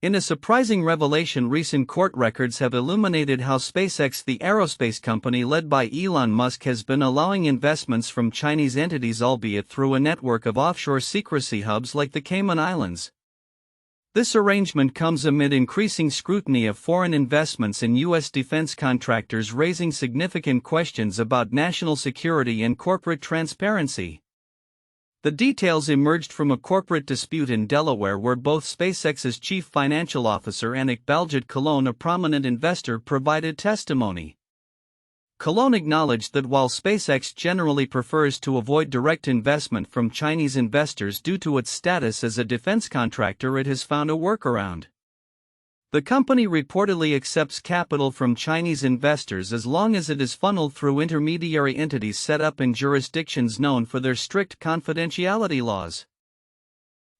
In a surprising revelation, recent court records have illuminated how SpaceX, the aerospace company led by Elon Musk, has been allowing investments from Chinese entities, albeit through a network of offshore secrecy hubs like the Cayman Islands. This arrangement comes amid increasing scrutiny of foreign investments in U.S. defense contractors, raising significant questions about national security and corporate transparency. The details emerged from a corporate dispute in Delaware where both SpaceX's chief financial officer and Iqbaljit Kahlon, a prominent investor, provided testimony. Kahlon acknowledged that while SpaceX generally prefers to avoid direct investment from Chinese investors due to its status as a defense contractor, it has found a workaround. The company reportedly accepts capital from Chinese investors as long as it is funneled through intermediary entities set up in jurisdictions known for their strict confidentiality laws,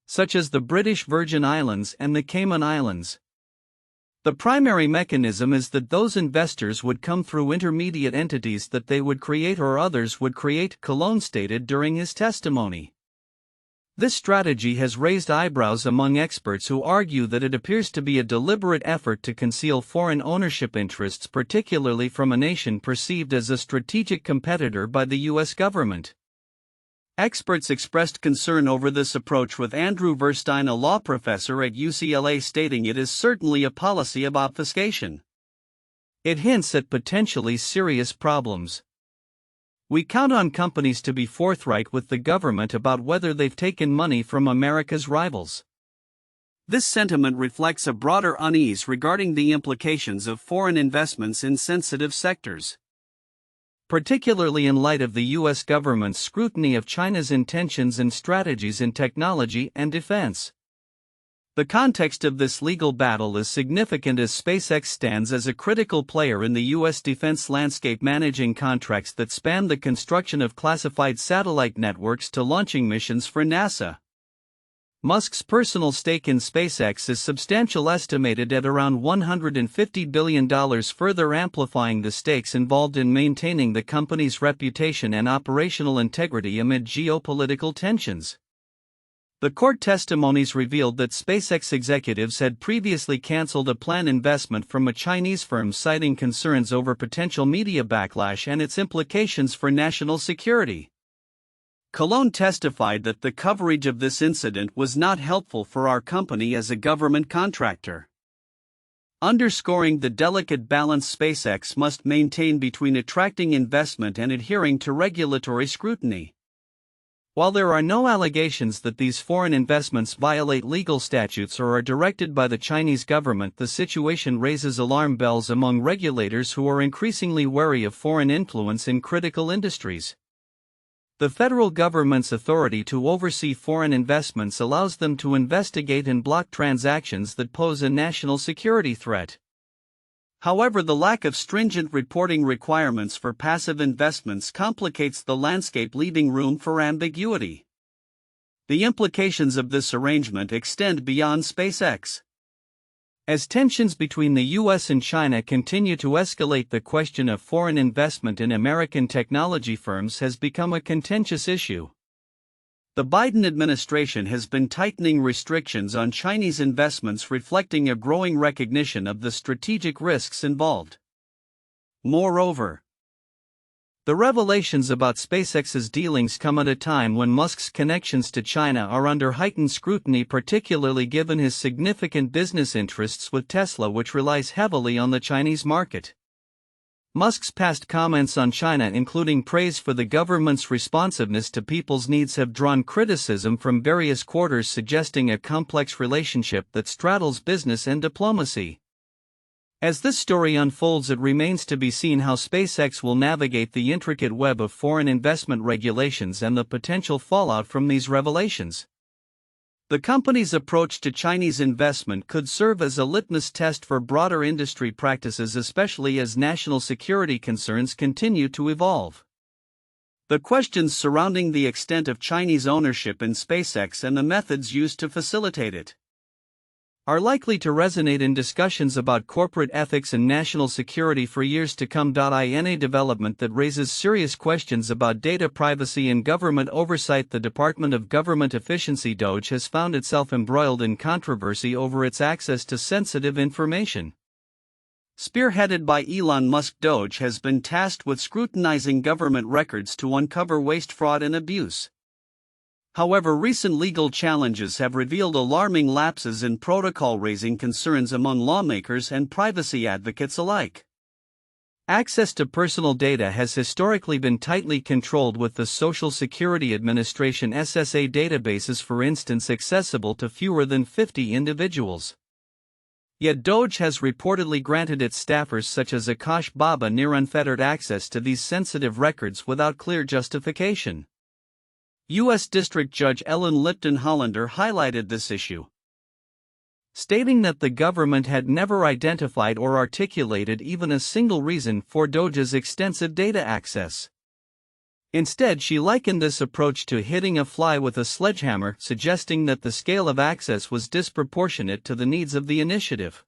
such as the British Virgin Islands and the Cayman Islands. The primary mechanism is that those investors would come through intermediate entities that they would create or others would create, Kahlon stated during his testimony. This strategy has raised eyebrows among experts who argue that it appears to be a deliberate effort to conceal foreign ownership interests, particularly from a nation perceived as a strategic competitor by the U.S. government. Experts expressed concern over this approach, with Andrew Verstein, a law professor at UCLA, stating it is certainly a policy of obfuscation. It hints at potentially serious problems. We count on companies to be forthright with the government about whether they've taken money from America's rivals. This sentiment reflects a broader unease regarding the implications of foreign investments in sensitive sectors, particularly in light of the U.S. government's scrutiny of China's intentions and strategies in technology and defense. The context of this legal battle is significant as SpaceX stands as a critical player in the U.S. defense landscape, managing contracts that span the construction of classified satellite networks to launching missions for NASA. Musk's personal stake in SpaceX is substantial, estimated at around $150 billion, further amplifying the stakes involved in maintaining the company's reputation and operational integrity amid geopolitical tensions. The court testimonies revealed that SpaceX executives had previously canceled a planned investment from a Chinese firm, citing concerns over potential media backlash and its implications for national security. Kahlon testified that the coverage of this incident was not helpful for our company as a government contractor, underscoring the delicate balance SpaceX must maintain between attracting investment and adhering to regulatory scrutiny. While there are no allegations that these foreign investments violate legal statutes or are directed by the Chinese government, the situation raises alarm bells among regulators who are increasingly wary of foreign influence in critical industries. The federal government's authority to oversee foreign investments allows them to investigate and block transactions that pose a national security threat. However, the lack of stringent reporting requirements for passive investments complicates the landscape, leaving room for ambiguity. The implications of this arrangement extend beyond SpaceX. As tensions between the U.S. and China continue to escalate, the question of foreign investment in American technology firms has become a contentious issue. The Biden administration has been tightening restrictions on Chinese investments, reflecting a growing recognition of the strategic risks involved. Moreover, the revelations about SpaceX's dealings come at a time when Musk's connections to China are under heightened scrutiny, particularly given his significant business interests with Tesla, which relies heavily on the Chinese market. Musk's past comments on China, including praise for the government's responsiveness to people's needs, have drawn criticism from various quarters, suggesting a complex relationship that straddles business and diplomacy. As this story unfolds, it remains to be seen how SpaceX will navigate the intricate web of foreign investment regulations and the potential fallout from these revelations. The company's approach to Chinese investment could serve as a litmus test for broader industry practices, especially as national security concerns continue to evolve. The questions surrounding the extent of Chinese ownership in SpaceX and the methods used to facilitate it are likely to resonate in discussions about corporate ethics and national security for years to come. In a development that raises serious questions about data privacy and government oversight, the Department of Government Efficiency DOGE has found itself embroiled in controversy over its access to sensitive information. Spearheaded by Elon Musk, DOGE has been tasked with scrutinizing government records to uncover waste, fraud, and abuse. However, recent legal challenges have revealed alarming lapses in protocol, raising concerns among lawmakers and privacy advocates alike. Access to personal data has historically been tightly controlled, with the Social Security Administration SSA databases, for instance, accessible to fewer than 50 individuals. Yet DOGE has reportedly granted its staffers such as Akash Baba near unfettered access to these sensitive records without clear justification. U.S. District Judge Ellen Lipton Hollander highlighted this issue, stating that the government had never identified or articulated even a single reason for DOGE's extensive data access. Instead, she likened this approach to hitting a fly with a sledgehammer, suggesting that the scale of access was disproportionate to the needs of the initiative.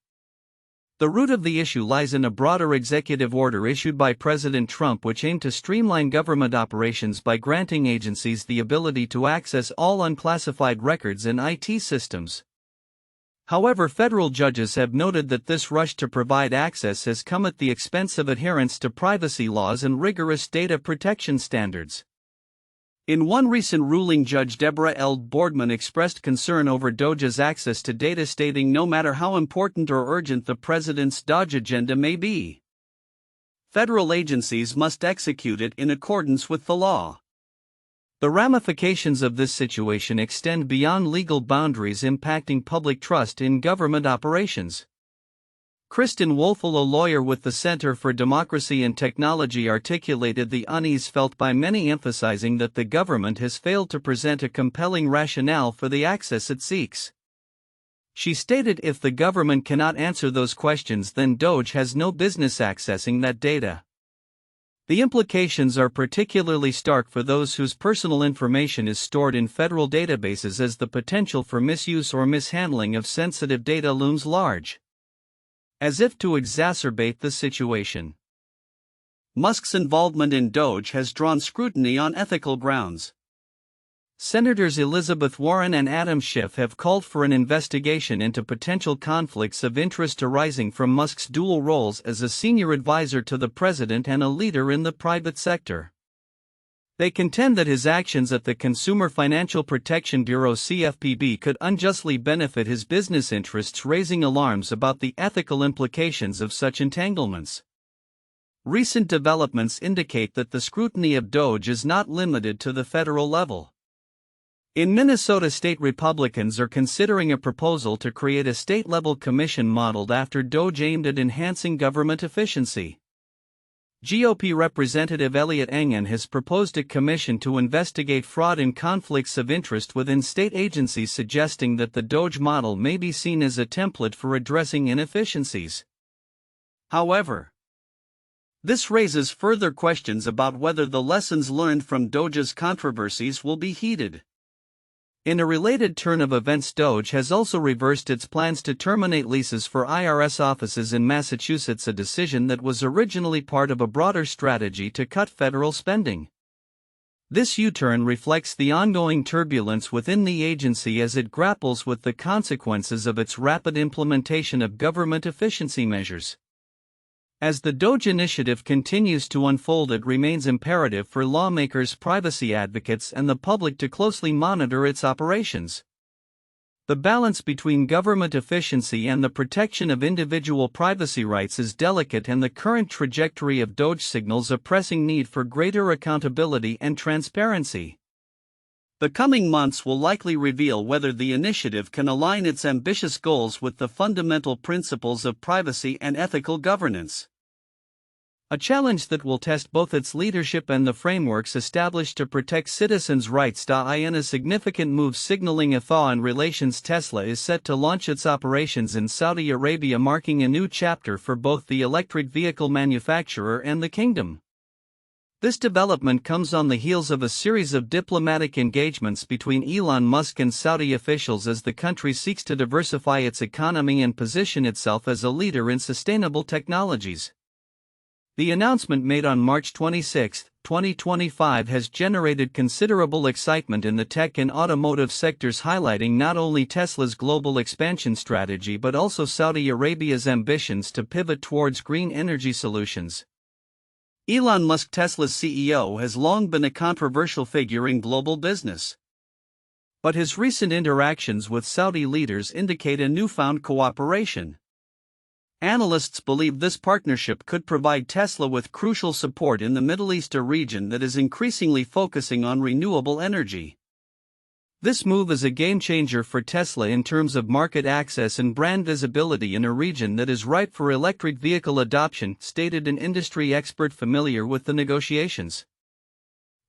The root of the issue lies in a broader executive order issued by President Trump, which aimed to streamline government operations by granting agencies the ability to access all unclassified records and IT systems. However, federal judges have noted that this rush to provide access has come at the expense of adherence to privacy laws and rigorous data protection standards. In one recent ruling, Judge Deborah L. Boardman expressed concern over DOGE's access to data, stating, "No matter how important or urgent the president's DOGE agenda may be, federal agencies must execute it in accordance with the law." The ramifications of this situation extend beyond legal boundaries, impacting public trust in government operations. Kristen Wolfel, a lawyer with the Center for Democracy and Technology, articulated the unease felt by many, emphasizing that the government has failed to present a compelling rationale for the access it seeks. She stated, "If the government cannot answer those questions, then DOGE has no business accessing that data." The implications are particularly stark for those whose personal information is stored in federal databases, as the potential for misuse or mishandling of sensitive data looms large. As if to exacerbate the situation, Musk's involvement in DOGE has drawn scrutiny on ethical grounds. Senators Elizabeth Warren and Adam Schiff have called for an investigation into potential conflicts of interest arising from Musk's dual roles as a senior advisor to the president and a leader in the private sector. They contend that his actions at the Consumer Financial Protection Bureau (CFPB) could unjustly benefit his business interests, raising alarms about the ethical implications of such entanglements. Recent developments indicate that the scrutiny of DOGE is not limited to the federal level. In Minnesota, state Republicans are considering a proposal to create a state-level commission modeled after DOGE, aimed at enhancing government efficiency. GOP Representative Elliot Engen has proposed a commission to investigate fraud and conflicts of interest within state agencies, suggesting that the DOGE model may be seen as a template for addressing inefficiencies. However, this raises further questions about whether the lessons learned from DOGE's controversies will be heeded. In a related turn of events, DOGE has also reversed its plans to terminate leases for IRS offices in Massachusetts, a decision that was originally part of a broader strategy to cut federal spending. This U-turn reflects the ongoing turbulence within the agency as it grapples with the consequences of its rapid implementation of government efficiency measures. As the DOGE initiative continues to unfold, it remains imperative for lawmakers, privacy advocates, and the public to closely monitor its operations. The balance between government efficiency and the protection of individual privacy rights is delicate, and the current trajectory of DOGE signals a pressing need for greater accountability and transparency. The coming months will likely reveal whether the initiative can align its ambitious goals with the fundamental principles of privacy and ethical governance. A challenge that will test both its leadership and the frameworks established to protect citizens' rights. In a significant move signaling a thaw in relations, Tesla is set to launch its operations in Saudi Arabia, marking a new chapter for both the electric vehicle manufacturer and the kingdom. This development comes on the heels of a series of diplomatic engagements between Elon Musk and Saudi officials as the country seeks to diversify its economy and position itself as a leader in sustainable technologies. The announcement made on March 26, 2025 has generated considerable excitement in the tech and automotive sectors, highlighting not only Tesla's global expansion strategy but also Saudi Arabia's ambitions to pivot towards green energy solutions. Elon Musk, Tesla's CEO, has long been a controversial figure in global business. But his recent interactions with Saudi leaders indicate a newfound cooperation. Analysts believe this partnership could provide Tesla with crucial support in the Middle East, a region that is increasingly focusing on renewable energy. This move is a game-changer for Tesla in terms of market access and brand visibility in a region that is ripe for electric vehicle adoption, stated an industry expert familiar with the negotiations.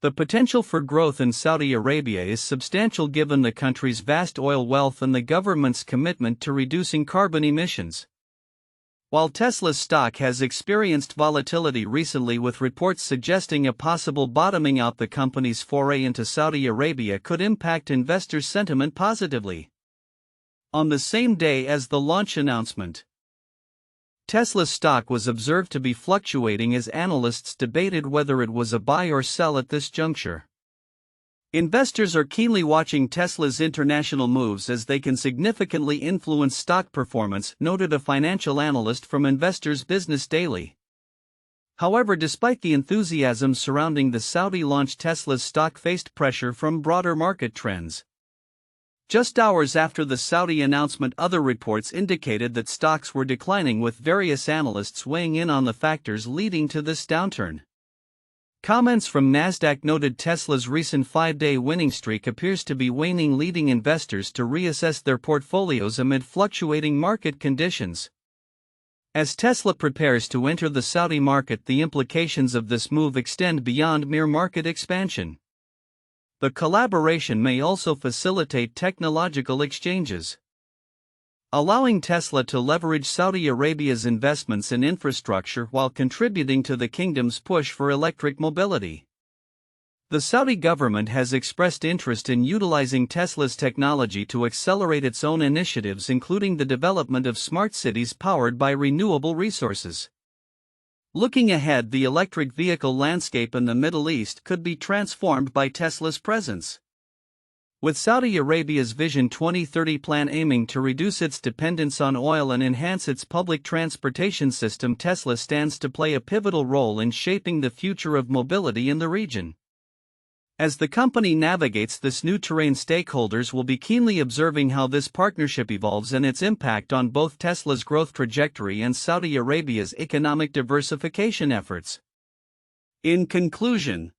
The potential for growth in Saudi Arabia is substantial given the country's vast oil wealth and the government's commitment to reducing carbon emissions. While Tesla's stock has experienced volatility recently, with reports suggesting a possible bottoming out, the company's foray into Saudi Arabia could impact investors' sentiment positively. On the same day as the launch announcement, Tesla's stock was observed to be fluctuating as analysts debated whether it was a buy or sell at this juncture. Investors are keenly watching Tesla's international moves as they can significantly influence stock performance, noted a financial analyst from Investors Business Daily. However, despite the enthusiasm surrounding the Saudi launch, Tesla's stock faced pressure from broader market trends. Just hours after the Saudi announcement, other reports indicated that stocks were declining, with various analysts weighing in on the factors leading to this downturn. Comments from Nasdaq noted Tesla's recent 5-day winning streak appears to be waning, leading investors to reassess their portfolios amid fluctuating market conditions. As Tesla prepares to enter the Saudi market, the implications of this move extend beyond mere market expansion. The collaboration may also facilitate technological exchanges, allowing Tesla to leverage Saudi Arabia's investments in infrastructure while contributing to the kingdom's push for electric mobility. The Saudi government has expressed interest in utilizing Tesla's technology to accelerate its own initiatives, including the development of smart cities powered by renewable resources. Looking ahead, the electric vehicle landscape in the Middle East could be transformed by Tesla's presence. With Saudi Arabia's Vision 2030 plan aiming to reduce its dependence on oil and enhance its public transportation system, Tesla stands to play a pivotal role in shaping the future of mobility in the region. As the company navigates this new terrain, stakeholders will be keenly observing how this partnership evolves and its impact on both Tesla's growth trajectory and Saudi Arabia's economic diversification efforts. In conclusion,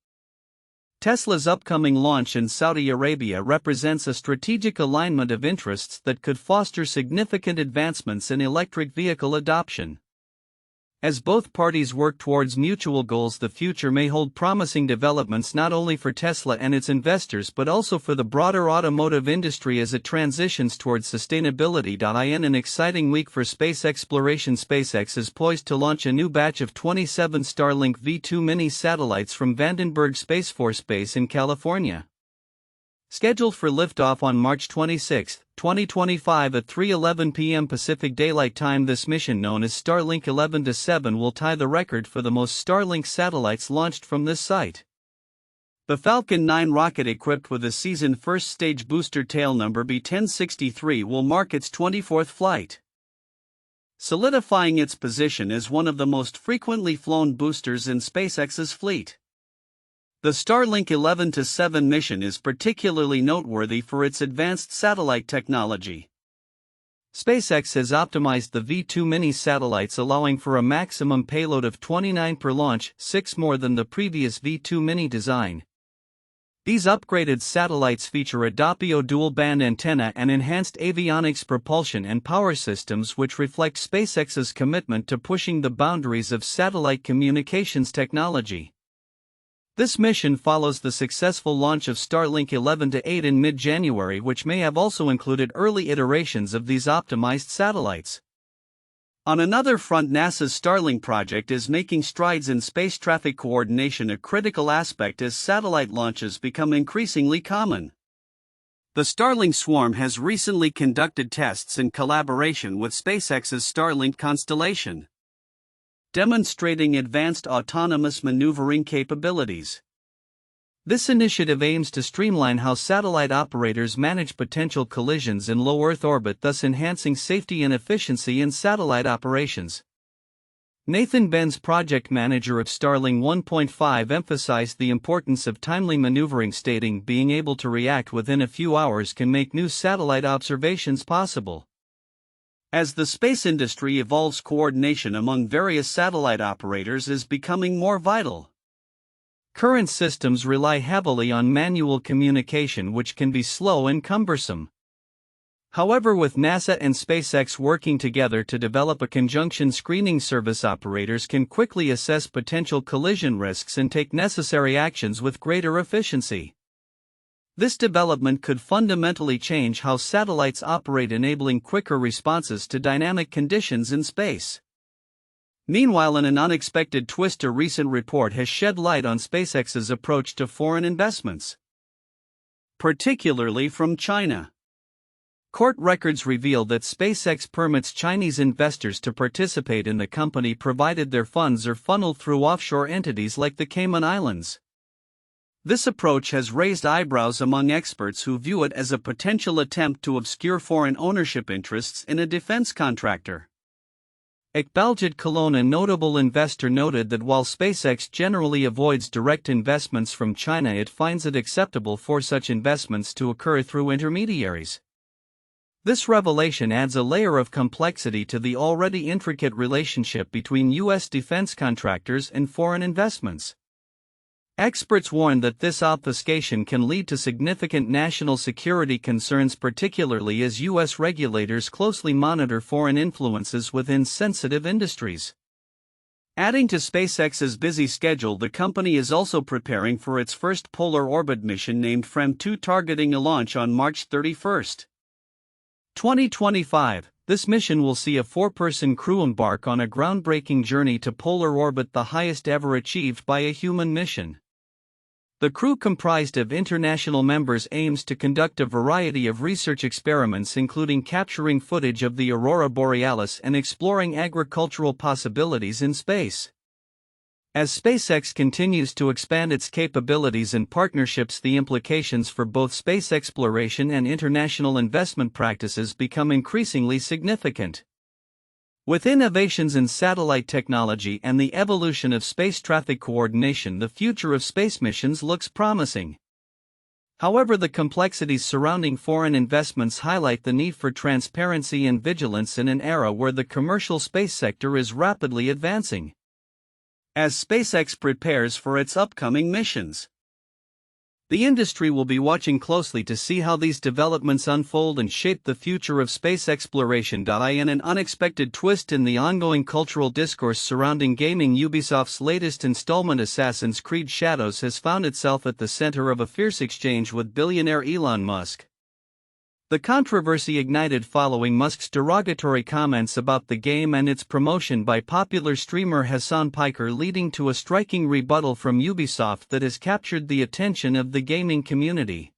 Tesla's upcoming launch in Saudi Arabia represents a strategic alignment of interests that could foster significant advancements in electric vehicle adoption. As both parties work towards mutual goals, the future may hold promising developments not only for Tesla and its investors but also for the broader automotive industry as it transitions towards sustainability. In an exciting week for space exploration, SpaceX is poised to launch a new batch of 27 Starlink V2 mini satellites from Vandenberg Space Force Base in California. Scheduled for liftoff on March 26, 2025 at 3:11 p.m. Pacific Daylight Time, this mission, known as Starlink 11-7, will tie the record for the most Starlink satellites launched from this site. The Falcon 9 rocket, equipped with a seasoned first-stage booster tail number B1063, will mark its 24th flight, solidifying its position as one of the most frequently flown boosters in SpaceX's fleet. The Starlink 11-7 mission is particularly noteworthy for its advanced satellite technology. SpaceX has optimized the V2 mini satellites, allowing for a maximum payload of 29 per launch, 6 more than the previous V2 mini design. These upgraded satellites feature a Doppio dual-band antenna and enhanced avionics, propulsion and power systems, which reflect SpaceX's commitment to pushing the boundaries of satellite communications technology. This mission follows the successful launch of Starlink 11-8 in mid-January, which may have also included early iterations of these optimized satellites. On another front, NASA's Starlink project is making strides in space traffic coordination, a critical aspect as satellite launches become increasingly common. The Starlink swarm has recently conducted tests in collaboration with SpaceX's Starlink constellation, demonstrating advanced autonomous maneuvering capabilities. This initiative aims to streamline how satellite operators manage potential collisions in low Earth orbit, thus enhancing safety and efficiency in satellite operations. Nathan Benz, project manager of Starlink 1.5, emphasized the importance of timely maneuvering, stating, "Being able to react within a few hours can make new satellite observations possible." As the space industry evolves, coordination among various satellite operators is becoming more vital. Current systems rely heavily on manual communication, which can be slow and cumbersome. However, with NASA and SpaceX working together to develop a conjunction screening service, operators can quickly assess potential collision risks and take necessary actions with greater efficiency. This development could fundamentally change how satellites operate, enabling quicker responses to dynamic conditions in space. Meanwhile, in an unexpected twist, a recent report has shed light on SpaceX's approach to foreign investments, particularly from China. Court records reveal that SpaceX permits Chinese investors to participate in the company provided their funds are funneled through offshore entities like the Cayman Islands. This approach has raised eyebrows among experts who view it as a potential attempt to obscure foreign ownership interests in a defense contractor. Iqbaljit Kahlon, a notable investor, noted that while SpaceX generally avoids direct investments from China, it finds it acceptable for such investments to occur through intermediaries. This revelation adds a layer of complexity to the already intricate relationship between U.S. defense contractors and foreign investments. Experts warn that this obfuscation can lead to significant national security concerns, particularly as U.S. regulators closely monitor foreign influences within sensitive industries. Adding to SpaceX's busy schedule, the company is also preparing for its first polar orbit mission named FREM-2, targeting a launch on March 31, 2025. This mission will see a 4-person crew embark on a groundbreaking journey to polar orbit, the highest ever achieved by a human mission. The crew, comprised of international members, aims to conduct a variety of research experiments, including capturing footage of the aurora borealis and exploring agricultural possibilities in space. As SpaceX continues to expand its capabilities and partnerships, the implications for both space exploration and international investment practices become increasingly significant. With innovations in satellite technology and the evolution of space traffic coordination, the future of space missions looks promising. However, the complexities surrounding foreign investments highlight the need for transparency and vigilance in an era where the commercial space sector is rapidly advancing. As SpaceX prepares for its upcoming missions, the industry will be watching closely to see how these developments unfold and shape the future of space exploration. In an unexpected twist in the ongoing cultural discourse surrounding gaming, Ubisoft's latest installment, Assassin's Creed Shadows, has found itself at the center of a fierce exchange with billionaire Elon Musk. The controversy ignited following Musk's derogatory comments about the game and its promotion by popular streamer Hassan Piker, leading to a striking rebuttal from Ubisoft that has captured the attention of the gaming community.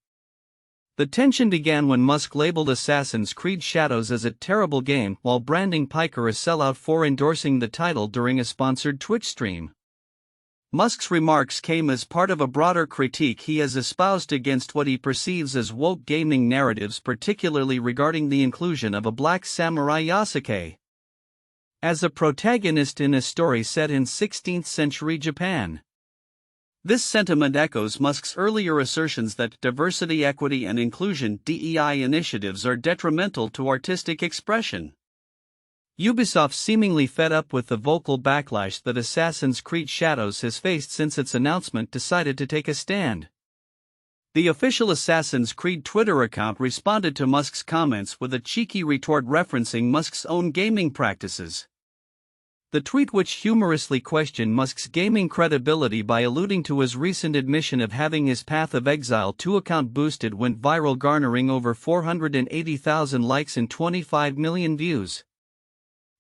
The tension began when Musk labeled Assassin's Creed Shadows as a terrible game, while branding Piker a sellout for endorsing the title during a sponsored Twitch stream. Musk's remarks came as part of a broader critique he has espoused against what he perceives as woke gaming narratives, particularly regarding the inclusion of a black samurai Yasuke as a protagonist in a story set in 16th century Japan. This sentiment echoes Musk's earlier assertions that diversity, equity, and inclusion (DEI) initiatives are detrimental to artistic expression. Ubisoft, seemingly fed up with the vocal backlash that Assassin's Creed Shadows has faced since its announcement, decided to take a stand. The official Assassin's Creed Twitter account responded to Musk's comments with a cheeky retort referencing Musk's own gaming practices. The tweet, which humorously questioned Musk's gaming credibility by alluding to his recent admission of having his Path of Exile 2 account boosted, went viral, garnering over 480,000 likes and 25 million views.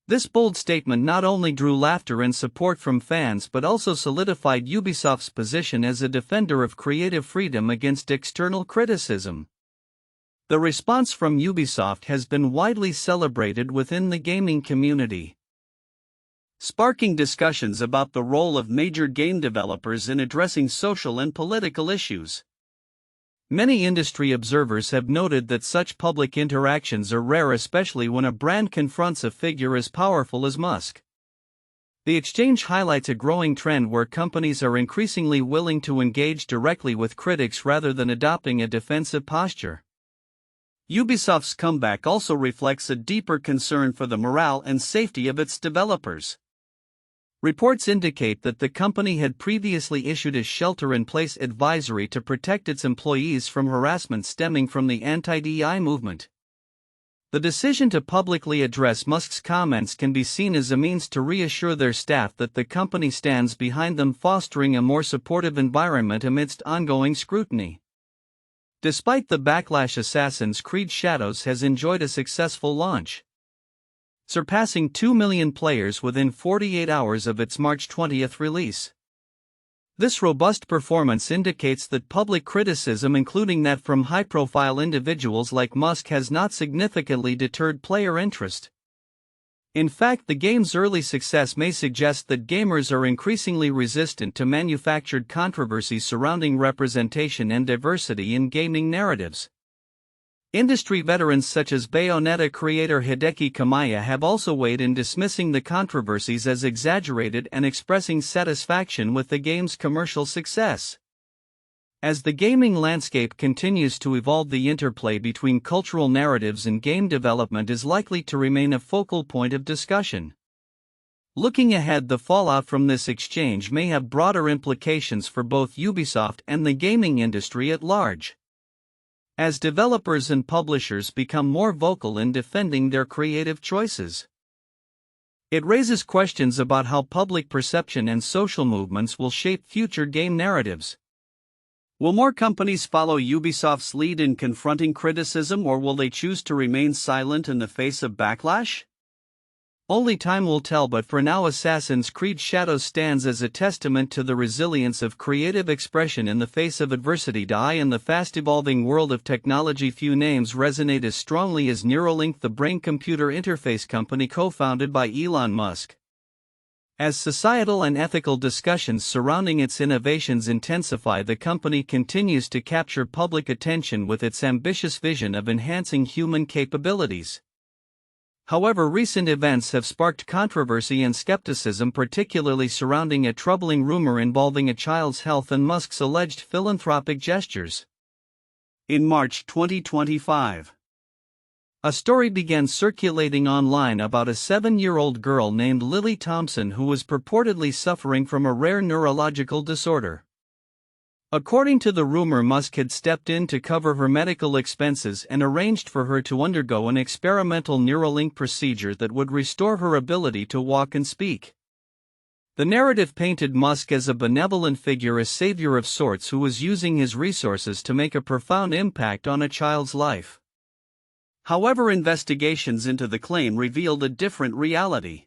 This bold statement not only drew laughter and support from fans but also solidified Ubisoft's position as a defender of creative freedom against external criticism. The response from Ubisoft has been widely celebrated within the gaming community, sparking discussions about the role of major game developers in addressing social and political issues. Many industry observers have noted that such public interactions are rare, especially when a brand confronts a figure as powerful as Musk. The exchange highlights a growing trend where companies are increasingly willing to engage directly with critics rather than adopting a defensive posture. Ubisoft's comeback also reflects a deeper concern for the morale and safety of its developers. Reports indicate that the company had previously issued a shelter-in-place advisory to protect its employees from harassment stemming from the anti-DEI movement. The decision to publicly address Musk's comments can be seen as a means to reassure their staff that the company stands behind them, fostering a more supportive environment amidst ongoing scrutiny. Despite the backlash, Assassin's Creed Shadows has enjoyed a successful launch, surpassing 2 million players within 48 hours of its March 20 release. This robust performance indicates that public criticism, including that from high-profile individuals like Musk, has not significantly deterred player interest. In fact, the game's early success may suggest that gamers are increasingly resistant to manufactured controversies surrounding representation and diversity in gaming narratives. Industry veterans such as Bayonetta creator Hideki Kamiya have also weighed in, dismissing the controversies as exaggerated and expressing satisfaction with the game's commercial success. As the gaming landscape continues to evolve, the interplay between cultural narratives and game development is likely to remain a focal point of discussion. Looking ahead, the fallout from this exchange may have broader implications for both Ubisoft and the gaming industry at large, as developers and publishers become more vocal in defending their creative choices. It raises questions about how public perception and social movements will shape future game narratives. Will more companies follow Ubisoft's lead in confronting criticism, or will they choose to remain silent in the face of backlash? Only time will tell, but for now, Assassin's Creed Shadows stands as a testament to the resilience of creative expression in the face of adversity. In the fast-evolving world of technology, few names resonate as strongly as Neuralink, the brain-computer interface company co-founded by Elon Musk. As societal and ethical discussions surrounding its innovations intensify, the company continues to capture public attention with its ambitious vision of enhancing human capabilities. However, recent events have sparked controversy and skepticism, particularly surrounding a troubling rumor involving a child's health and Musk's alleged philanthropic gestures. In March 2025, a story began circulating online about a 7-year-old girl named Lily Thompson who was purportedly suffering from a rare neurological disorder. According to the rumor, Musk had stepped in to cover her medical expenses and arranged for her to undergo an experimental Neuralink procedure that would restore her ability to walk and speak. The narrative painted Musk as a benevolent figure, a savior of sorts who was using his resources to make a profound impact on a child's life. However, investigations into the claim revealed a different reality.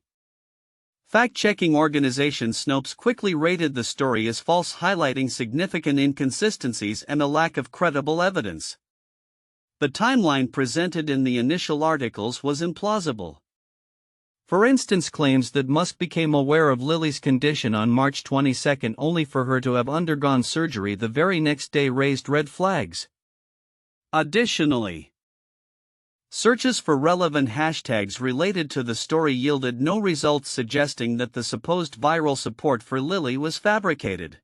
Fact-checking organization Snopes quickly rated the story as false, highlighting significant inconsistencies and a lack of credible evidence. The timeline presented in the initial articles was implausible. For instance, claims that Musk became aware of Lily's condition on March 22 only for her to have undergone surgery the very next day raised red flags. Additionally, searches for relevant hashtags related to the story yielded no results, suggesting that the supposed viral support for Lily was fabricated.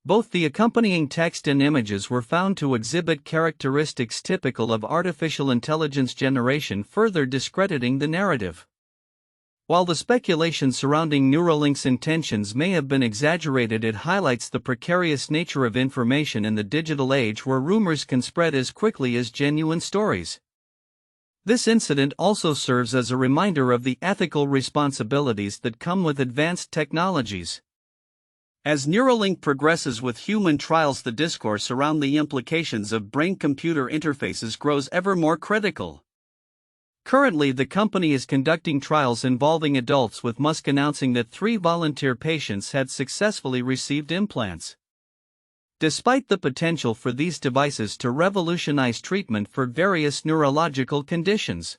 Both the accompanying text and images were found to exhibit characteristics typical of artificial intelligence generation, further discrediting the narrative. While the speculation surrounding Neuralink's intentions may have been exaggerated, it highlights the precarious nature of information in the digital age, where rumors can spread as quickly as genuine stories. This incident also serves as a reminder of the ethical responsibilities that come with advanced technologies. As Neuralink progresses with human trials, the discourse around the implications of brain-computer interfaces grows ever more critical. Currently, the company is conducting trials involving adults, with Musk announcing that 3 volunteer patients had successfully received implants. Despite the potential for these devices to revolutionize treatment for various neurological conditions,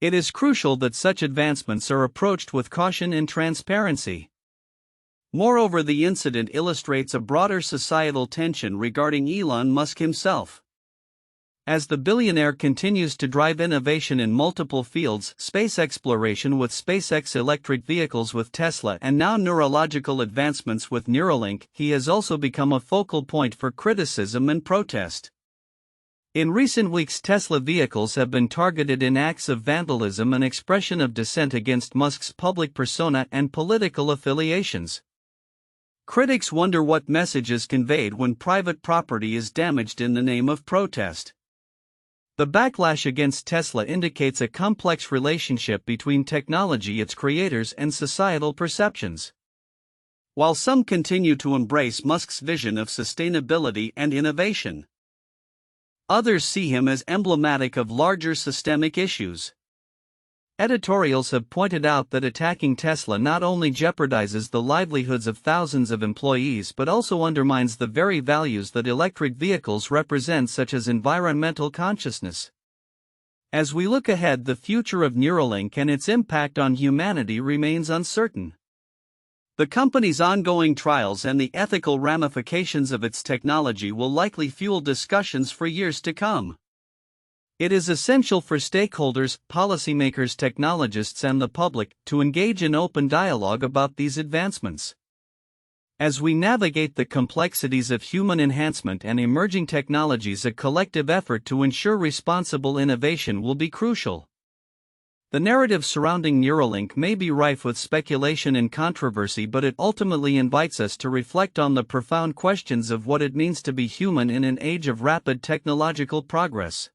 it is crucial that such advancements are approached with caution and transparency. Moreover, the incident illustrates a broader societal tension regarding Elon Musk himself. As the billionaire continues to drive innovation in multiple fields, space exploration with SpaceX, electric vehicles with Tesla, and now neurological advancements with Neuralink, he has also become a focal point for criticism and protest. In recent weeks, Tesla vehicles have been targeted in acts of vandalism, an expression of dissent against Musk's public persona and political affiliations. Critics wonder what message is conveyed when private property is damaged in the name of protest. The backlash against Tesla indicates a complex relationship between technology, its creators, and societal perceptions. While some continue to embrace Musk's vision of sustainability and innovation, others see him as emblematic of larger systemic issues. Editorials have pointed out that attacking Tesla not only jeopardizes the livelihoods of thousands of employees but also undermines the very values that electric vehicles represent, such as environmental consciousness. As we look ahead, the future of Neuralink and its impact on humanity remains uncertain. The company's ongoing trials and the ethical ramifications of its technology will likely fuel discussions for years to come. It is essential for stakeholders, policymakers, technologists, and the public to engage in open dialogue about these advancements. As we navigate the complexities of human enhancement and emerging technologies, a collective effort to ensure responsible innovation will be crucial. The narrative surrounding Neuralink may be rife with speculation and controversy, but it ultimately invites us to reflect on the profound questions of what it means to be human in an age of rapid technological progress.